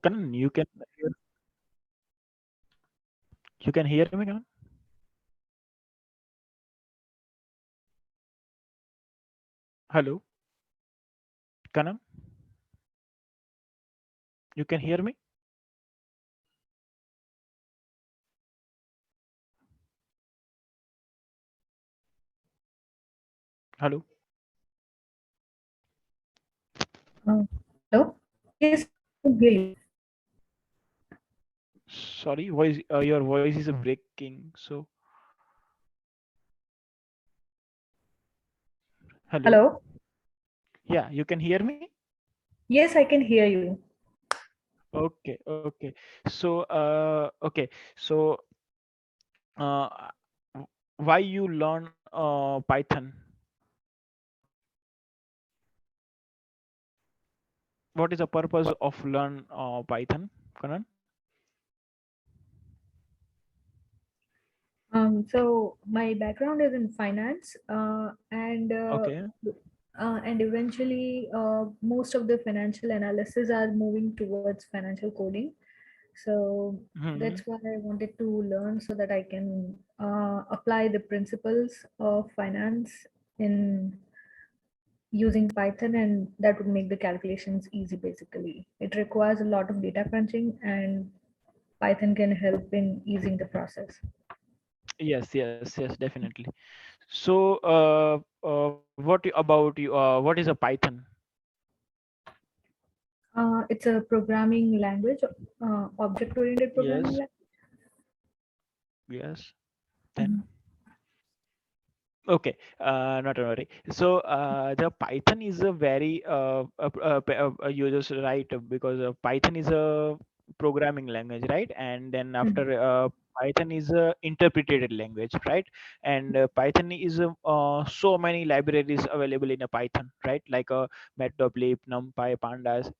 Kanan, you can hear me, Kanan? Hello, Kanan, you can hear me? Hello. Hello? Yes, I can hear you. Sorry, voice. Your voice is breaking. So, hello. Hello? Yeah, you can hear me. Yes, I can hear you. Okay, okay. So, okay. So, uh, why you learn Python? What is the purpose of learn Python, Kanan? So my background is in finance, Okay. and eventually, most of the financial analysis are moving towards financial coding. So Hmm. that's why I wanted to learn so that I can apply the principles of finance in using Python, and that would make the calculations easy. Basically, it requires a lot of data crunching, and Python can help in easing the process. Yes, yes, yes, definitely. So, about you? What is a Python? It's a programming language, object-oriented programming Yes, language. yes. Then. Mhm. Okay, not a worry. So the Python is a very you just right because Python is a programming language, right? And then after Mhm. Python is a interpreted language, right? And Python is so many libraries available in a Python, right? Like Matplotlib, NumPy, Pandas.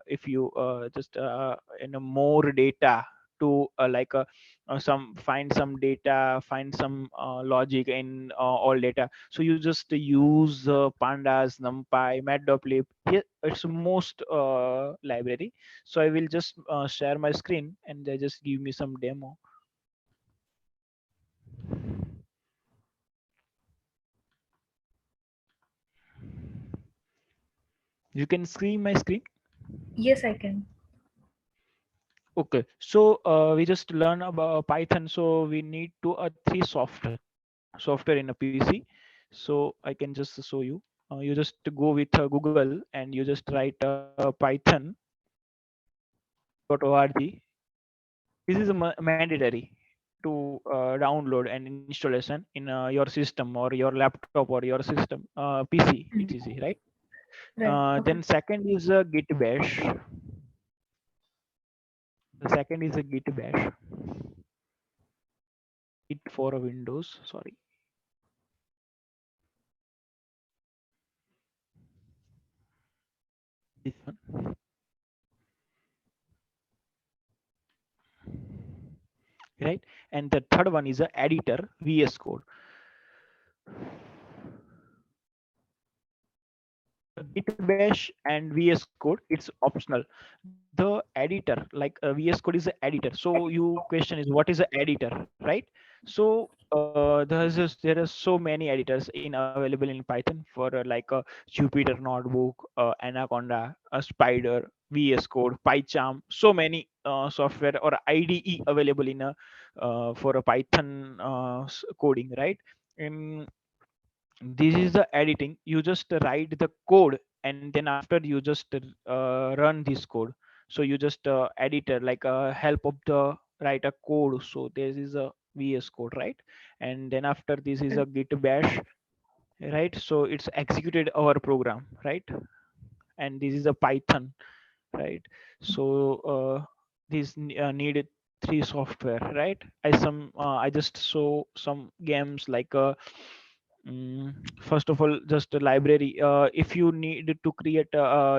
If you just in a more data to some find some data, find some logic in all data, so you just use pandas, numpy, matplotlib. Here it's most library. So I will just share my screen and they just give me some demo. You can see my screen. Yes, I can. Okay, so we just learn about Python. So we need to three software in a PC. So I can just show you. You just go with Google and you just write python.org. This is a mandatory to download and installation in your system or your laptop or your system PC, Mhm. etc. Right? Right. Okay. Then second is a Git Bash. The second is a Git Bash. Git for a Windows. Sorry. This one. Right? And the third one is a editor VS Code. Git Bash and VS Code, it's optional. The editor, like VS Code is an editor. So you question is what is an editor, right? So there are so many editors in available in Python for Jupyter Notebook, Anaconda, Spider, VS Code, PyCharm. So many software or IDE available in a for a Python coding, right? And this is the editing. You just write the code and then after you just run this code. So you just editor like help of the write a code. So this is a VS Code, right? And then after this is a Git Bash, right? So it's executed our program, right? And this is a Python, right? So these needed three software, right? I just saw some games like first of all, just a library. If you need to create,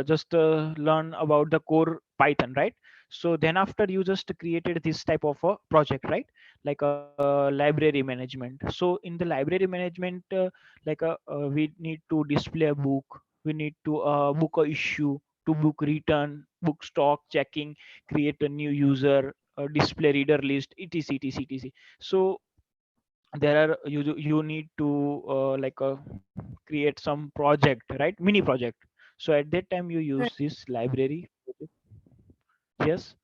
just learn about the core Python, right? So then after you just created this type of a project, right? Like a library management. So in the library management, we need to display a book. We need to book a issue to book return, book stock checking, create a new user, display reader list, etc. So there are you need to create some project, right? Mini project. So at that time you use Right. this library. Yes.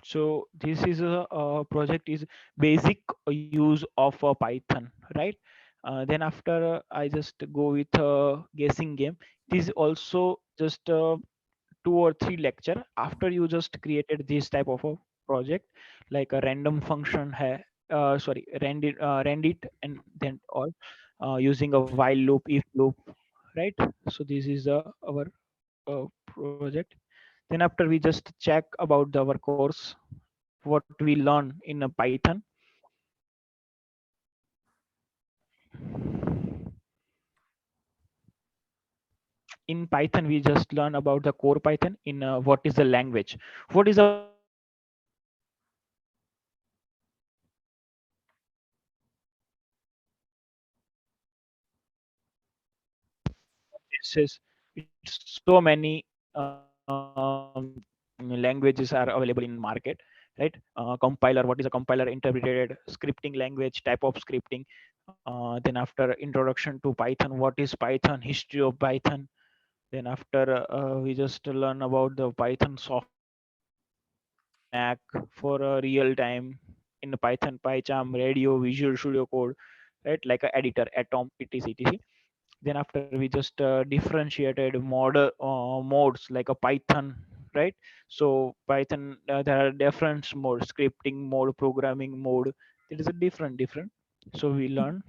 So this is a project is basic use of Python, right? Then after I just go with guessing game. It is also just 2 or 3 lecture after you just created this type of a project, like a random function sorry, rand it and then all, using a while loop, if loop, right? So this is our project. Then after we just check about our course, what we learn in a Python. In Python we just learn about the core Python. In what is the language, what is a Python language, it's so many languages are available in market, right? Compiler, what is a compiler? Interpreted scripting language, type of scripting. Then after introduction to Python, what is Python, history of Python. Then after we just learn about the Python software in Mac for real time, in Python, PyCharm, Radio, Visual Studio Code, right? Like a editor, Atom, etc. Then after we just differentiated modes like a Python, right? So Python, there are different modes: scripting mode, programming mode. It is a different. So we learn.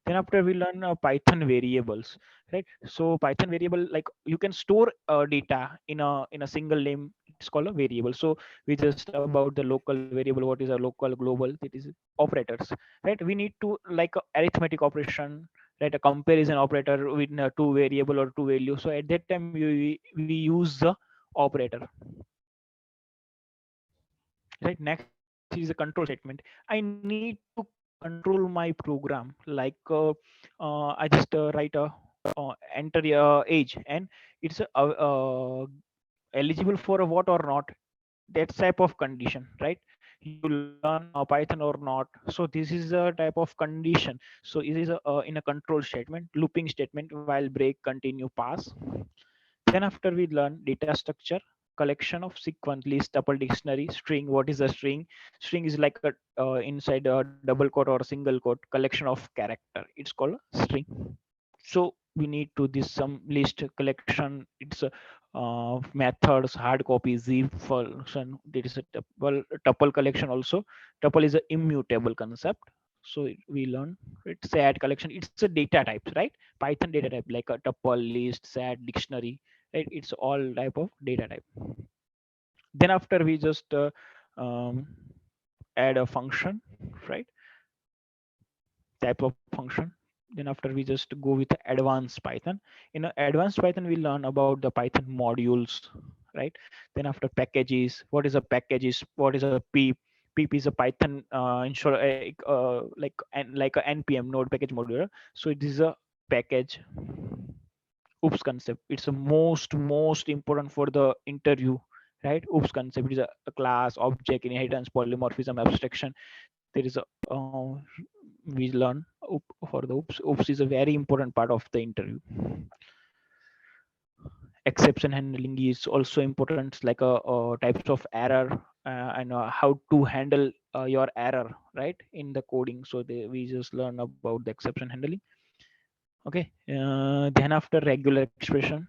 Then after we learn Python variables, right? So Python variable, like you can store data in a single name. It's called a variable. So we just about the local variable, what is a local, global, it is operators, right? We need to like a arithmetic operation, right? A comparison operator with two variable or two values. So at that time we use the operator, right? Next is a control statement. I need to control my program, like I just write a enter age, and it's eligible for a what or not, that type of condition, right? You learn Python or not. So this is a type of condition. So it is in a control statement, looping statement, while break, continue, pass. Then after we learn data structure, collection of sequence, list, tuple, dictionary, string. What is a string? String is like a inside a double quote or single quote, collection of character. It's called a string. So we need to this some list collection. It's methods, hard copy, zip function. There is a tuple collection also. Tuple is an immutable concept. So we learn it's sad collection. It's a data types, right? Python data type like a tuple, list, sad, dictionary, right? It's all type of data type. Then after we just um, add a function, right? Type of function. Then after we just go with advanced Python. In advanced Python we learn about the Python modules, right? Then after packages, what is a packages, what is a pip. Pip is a Python like a npm node package module. So it is a package. Oops concept, it's the most important for the interview, right? Oops concept is a class, object, inheritance, polymorphism, abstraction. There is a we learn for the oops is a very important part of the interview. Exception handling is also important, like types of error, and how to handle your error, right, in the coding. So we just learn about the exception handling. Okay. Then after regular expression,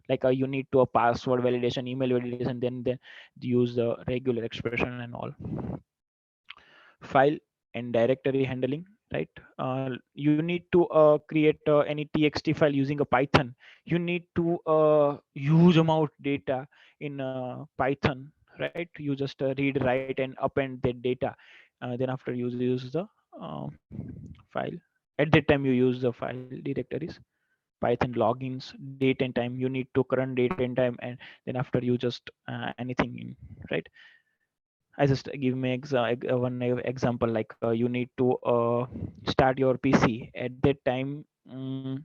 like you need to a password validation, email validation, then use the regular expression and all. File and directory handling, right? You need to create any txt file using a Python. You need to huge amount data in Python, right? You just read, write, and append that data. Then after you use the uh, file. At that time you use the file directories, Python logins, date and time. You need to current date and time, and then after you just anything in, right? I just give me one example, like you need to start your PC. At that time mm,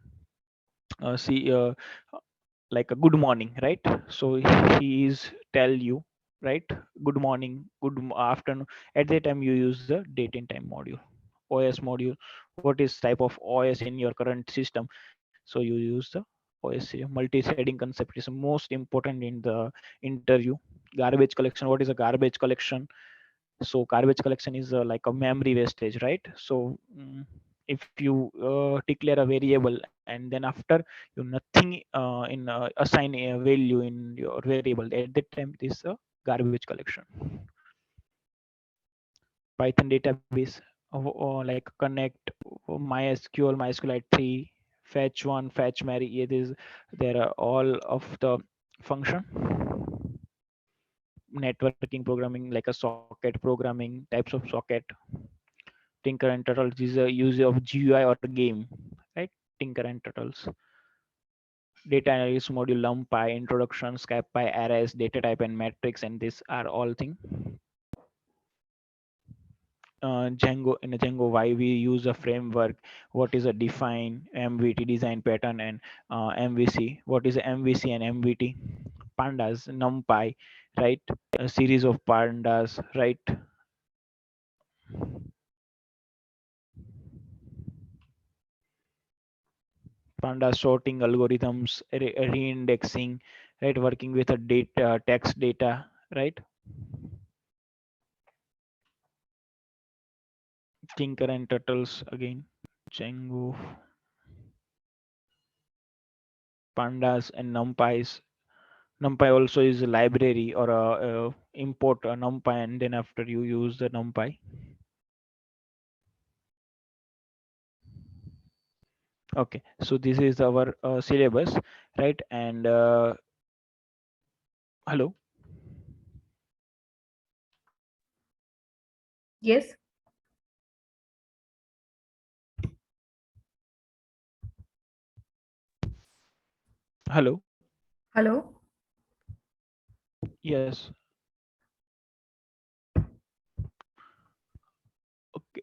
see like a good morning, right? So he is tell you, right, good morning, afternoon. At that time you use the date and time module, OS module. What is type of OS in your current system? So you use the OS multi-threading concept is most important in the interview. Garbage collection, what is a garbage collection? So garbage collection is like a memory wastage, right? So if you declare a variable and then after you nothing in assign a value in your variable, at that time it is a garbage collection. Python database, like connect MySQL 3, fetch one, fetch Mary. It is there are all of the function. Networking programming, like a socket programming, types of socket. Tinker and Turtles is a use of GUI or game, right? Tinker and Turtles. Data analysis module, NumPy, introduction, ScapPy, arrays, data type, and matrix, and these are all things. Django, in a Django, why we use a framework? What is a define, MVT, design pattern, and MVC? What is MVC and MVT? Pandas, NumPy, right? A series of pandas, right? Panda sorting algorithms, reindexing, right? Working with a data, text data, right? Tinker and Turtles again, Django, pandas and numpys. NumPy also is a library or a import a NumPy, and then after you use the NumPy. Okay, so this is our syllabus, right? And hello, Yes. hello. Hello. Yes. Okay.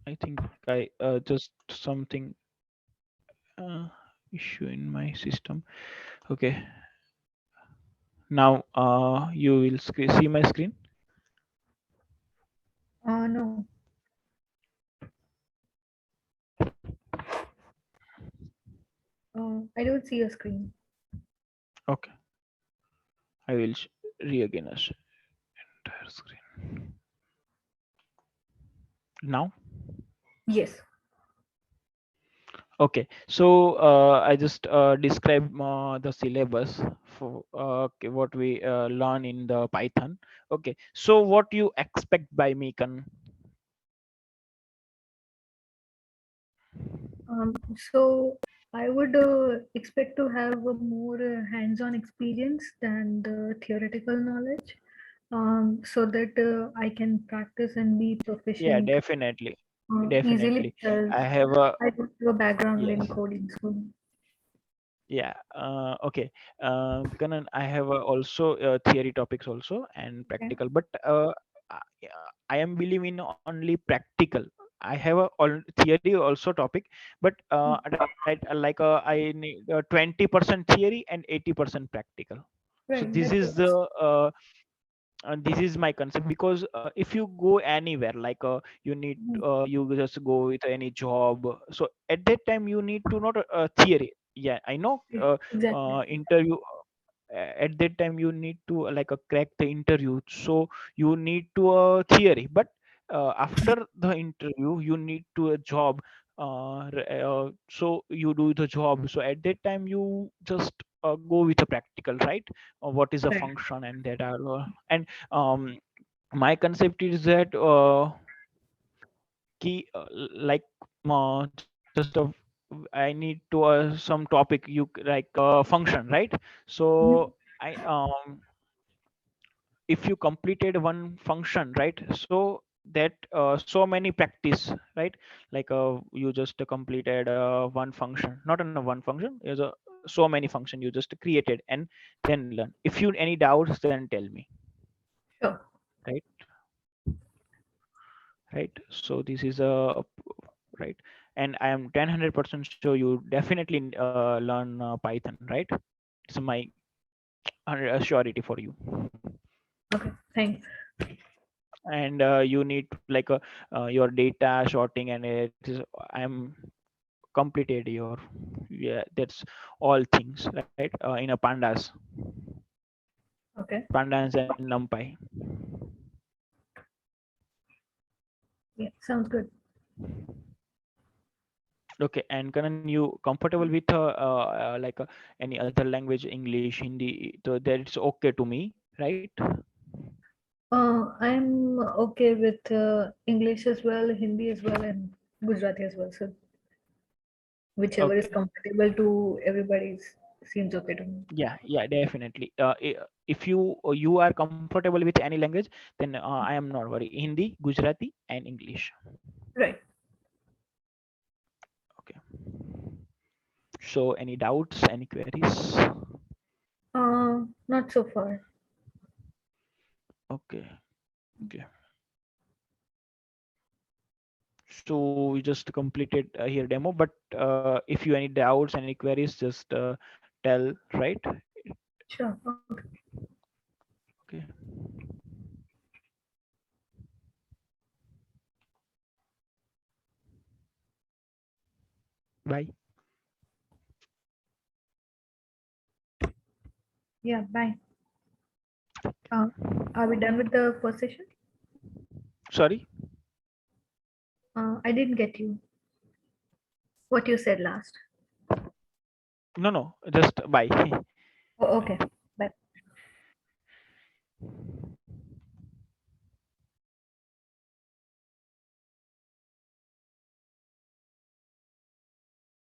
I think I just something uh, issue in my system. Okay. Now you will see my screen. No. I don't see a screen. Okay. I will re again as entire screen. Now. Yes. Okay, so I just describe the syllabus for okay, what we learn in the Python. Okay, so what you expect by me, Kan? So I would expect to have a more hands-on experience than the theoretical knowledge, so that I can practice and be Yeah, proficient definitely, easily definitely. because I have a I don't have a background yes. in coding. So Yeah. Okay. Kanan, I have also theory topics also and okay. practical, but yeah, I am believing only practical. I have a all theory also topic, but right, like I need 20% theory and 80% practical. So Right, this that is the works. and this is my concept, because if you go anywhere, like you need Mhm. you just go with any job, so at that time you need to not theory. Yeah, I know Exactly. interview at that time you need to like crack the interview, so you need to theory, but after the interview you need to a job, so you do the job, so at that time you just go with a practical, right? What is a Right. function, and that are and my concept is that key like just a I need to some topic you like function, right? So Mhm. I if you completed one function, right, so that so many practice, right? Like you just completed one function, not in a one function, is a so many function you just created and then learn. If you any doubts, then tell me, Sure. right? Right, so this is a right? And I am 100% sure you definitely learn Python, right? It's my surety for you. Okay, thanks. And you need to like your data sorting, and it is I am completed your, yeah, that's all things, right? In a pandas, Okay, pandas and numpy. yeah, sounds good. Okay, and Kanan, you comfortable with like any other language, English, Hindi? So that it's okay to me, right? I'm okay with English as well, Hindi as well, and Gujarati as well. So whichever is Okay. comfortable to everybody's seems okay to me. Yeah, definitely. If you are comfortable with any language, then I am not worried. Hindi, Gujarati, and English. Right. Okay. So any doubts, any queries? Not so far. Okay. Okay. So we just completed here demo, but if you any doubts, any queries, just tell, right? Sure. Okay. Okay. Bye. Yeah. Bye. Uh, are we done with the first session? Sorry. I didn't get you. What you said last. No, no, just bye. Oh, okay.